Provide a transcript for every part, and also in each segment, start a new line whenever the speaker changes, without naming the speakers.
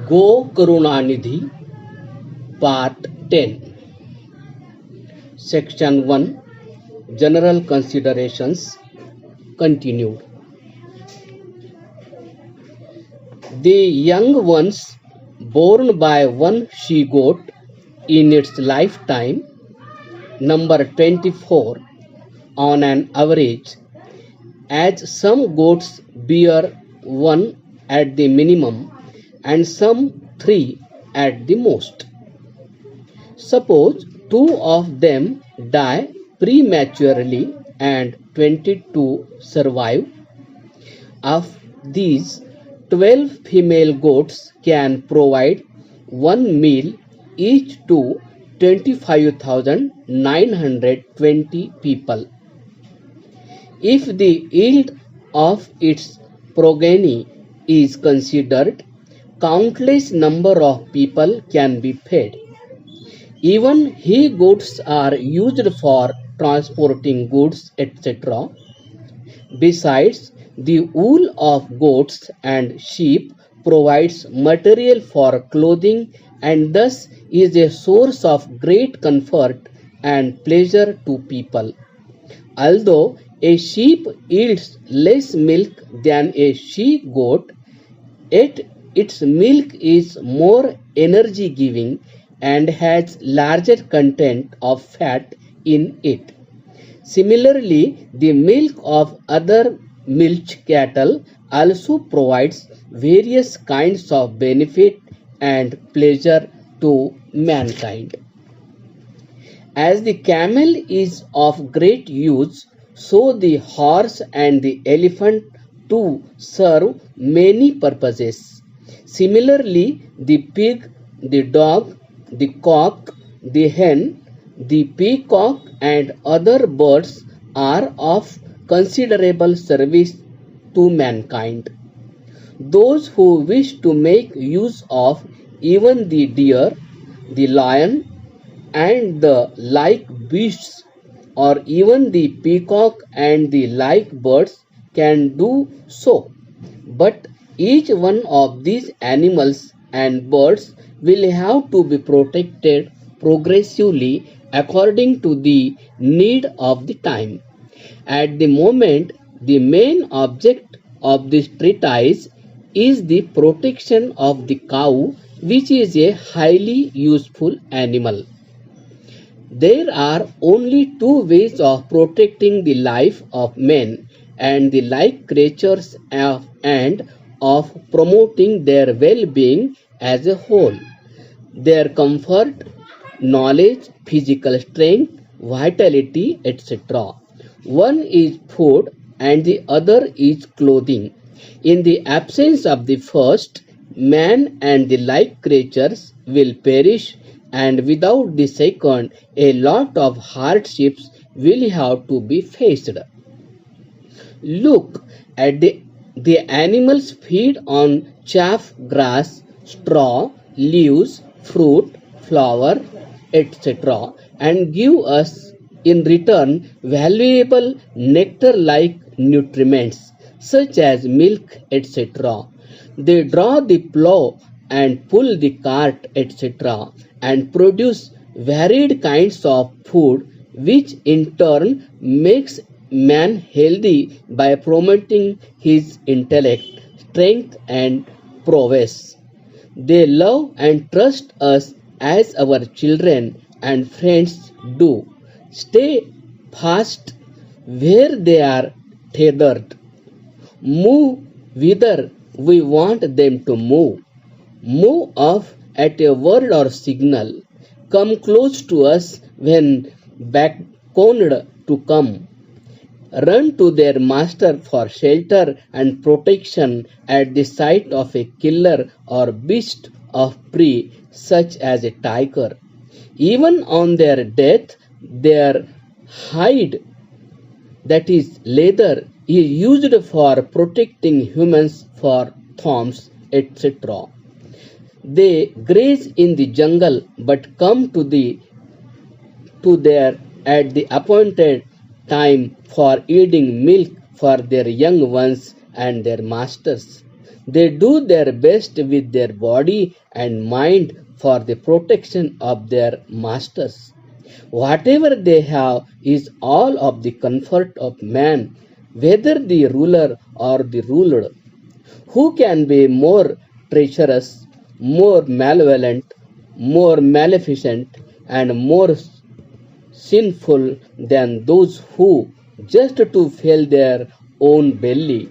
GoKarunaNidhi Part-10 Section 1 General Considerations Continued. The young ones born by one she-goat in its lifetime, number 24 on an average, as some goats bear one at the minimum and some 3 at the most. Suppose 2 of them die prematurely and 22 survive. Of these, 12 female goats can provide one meal each to 25,920 people. If the yield of its progeny is considered, countless number of people can be fed. Even he-goats are used for transporting goods, etc. Besides, the wool of goats and sheep provides material for clothing and thus is a source of great comfort and pleasure to people. Although a sheep yields less milk than a she-goat, yet its milk is more energy-giving and has larger content of fat in it. Similarly, the milk of other milch cattle also provides various kinds of benefit and pleasure to mankind. As the camel is of great use, so the horse and the elephant too serve many purposes. Similarly, the pig, the dog, the cock, the hen, the peacock and other birds are of considerable service to mankind. Those who wish to make use of even the deer, the lion and the like beasts, or even the peacock and the like birds can do so. But each one of these animals and birds will have to be protected progressively according to the need of the time. At the moment, the main object of this treatise is the protection of the cow, which is a highly useful animal. There are only 2 ways of protecting the life of men and the like creatures and of promoting their well-being as a whole: their comfort, knowledge, physical strength, vitality, etc. One is food and the other is clothing. In the absence of the first, man and the like creatures will perish, and without the second, a lot of hardships will have to be faced. Look at the animals feed on chaff, grass, straw, leaves, fruit, flower, etc. and give us in return valuable nectar-like nutriments such as milk, etc. They draw the plough and pull the cart, etc. and produce varied kinds of food, which in turn makes man healthy by promoting his intellect, strength and prowess. They love and trust us as our children and friends do. Stay fast where they are tethered. Move whither we want them to move. Move off at a word or signal. Come close to us when beckoned to come. Run to their master for shelter and protection at the sight of a killer or beast of prey such as a tiger. Even on their death, their hide, that is leather, is used for protecting humans for thorns, etc. They graze in the jungle but come to there at the appointed time for yielding milk for their young ones and their masters. They do their best with their body and mind for the protection of their masters. Whatever they have is all of the comfort of man, whether the ruler or the ruled. Who can be more treacherous, more malevolent, more maleficent, and more sinful than those who, just to fill their own belly,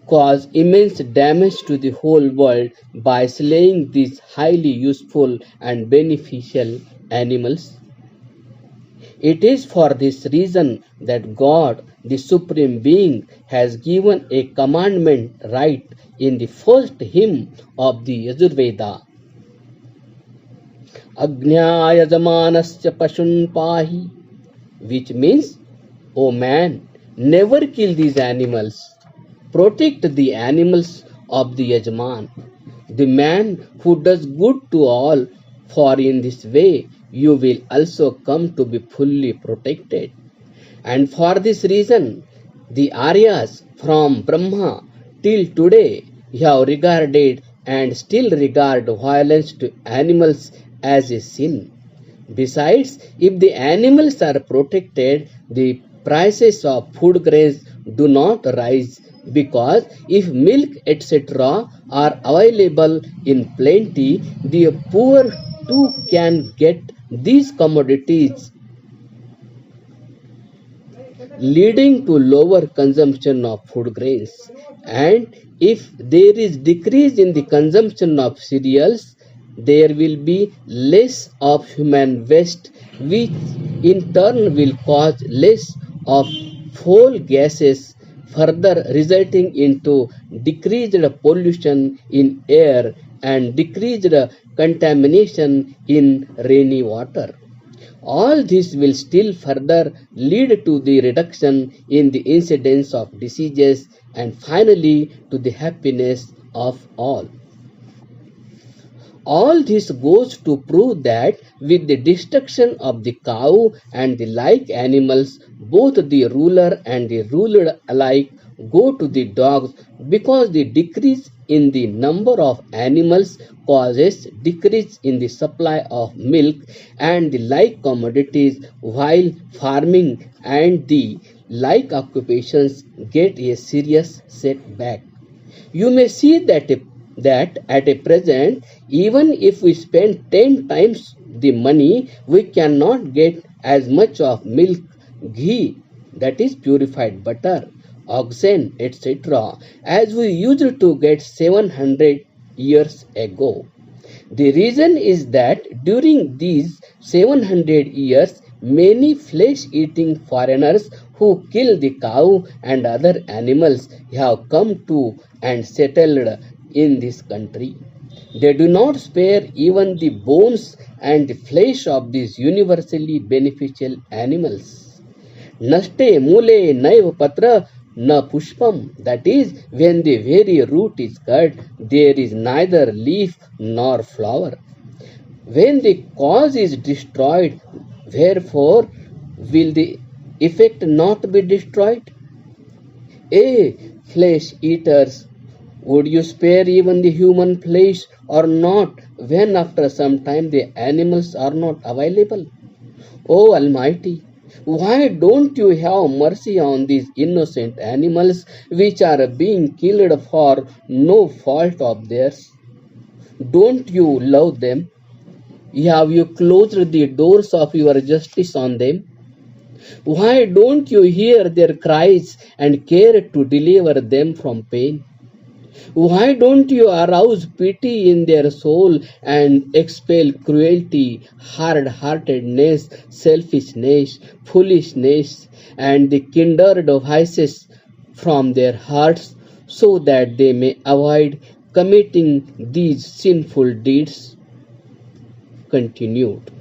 cause immense damage to the whole world by slaying these highly useful and beneficial animals? It is for this reason that God, the Supreme Being, has given a commandment right in the first hymn of the Yajurveda. Agnya-yajamanasya pashun pahi, which means, O man, never kill these animals. Protect the animals of the Yajman, the man who does good to all, for in this way you will also come to be fully protected. And for this reason, the Aryas from Brahma till today have regarded and still regard violence to animals as a sin. Besides, if the animals are protected, the prices of food grains do not rise, because if milk etc. are available in plenty, the poor too can get these commodities, leading to lower consumption of food grains. And if there is decrease in the consumption of cereals, there will be less of human waste, which in turn will cause less of foul gases, further resulting into decreased pollution in air and decreased contamination in rainy water. All this will still further lead to the reduction in the incidence of diseases and finally to the happiness of all. All this goes to prove that with the destruction of the cow and the like animals, both the ruler and the ruled alike go to the dogs, because the decrease in the number of animals causes decrease in the supply of milk and the like commodities, while farming and the like occupations get a serious setback. You may see that at a present, even if we spend 10 times the money, we cannot get as much of milk, ghee, that is purified butter, oxen, etc., as we used to get 700 years ago. The reason is that during these 700 years, many flesh-eating foreigners who kill the cow and other animals have come to and settled in this country. They do not spare even the bones and the flesh of these universally beneficial animals. Naste mule naiv patra na pushpam, that is, when the very root is cut, there is neither leaf nor flower. When the cause is destroyed, wherefore will the effect not be destroyed? Flesh eaters, would you spare even the human flesh or not, when after some time the animals are not available? O Almighty, why don't you have mercy on these innocent animals which are being killed for no fault of theirs? Don't you love them? Have you closed the doors of your justice on them? Why don't you hear their cries and care to deliver them from pain? Why don't you arouse pity in their soul and expel cruelty, hard-heartedness, selfishness, foolishness, and the kindred vices from their hearts, so that they may avoid committing these sinful deeds? Continued.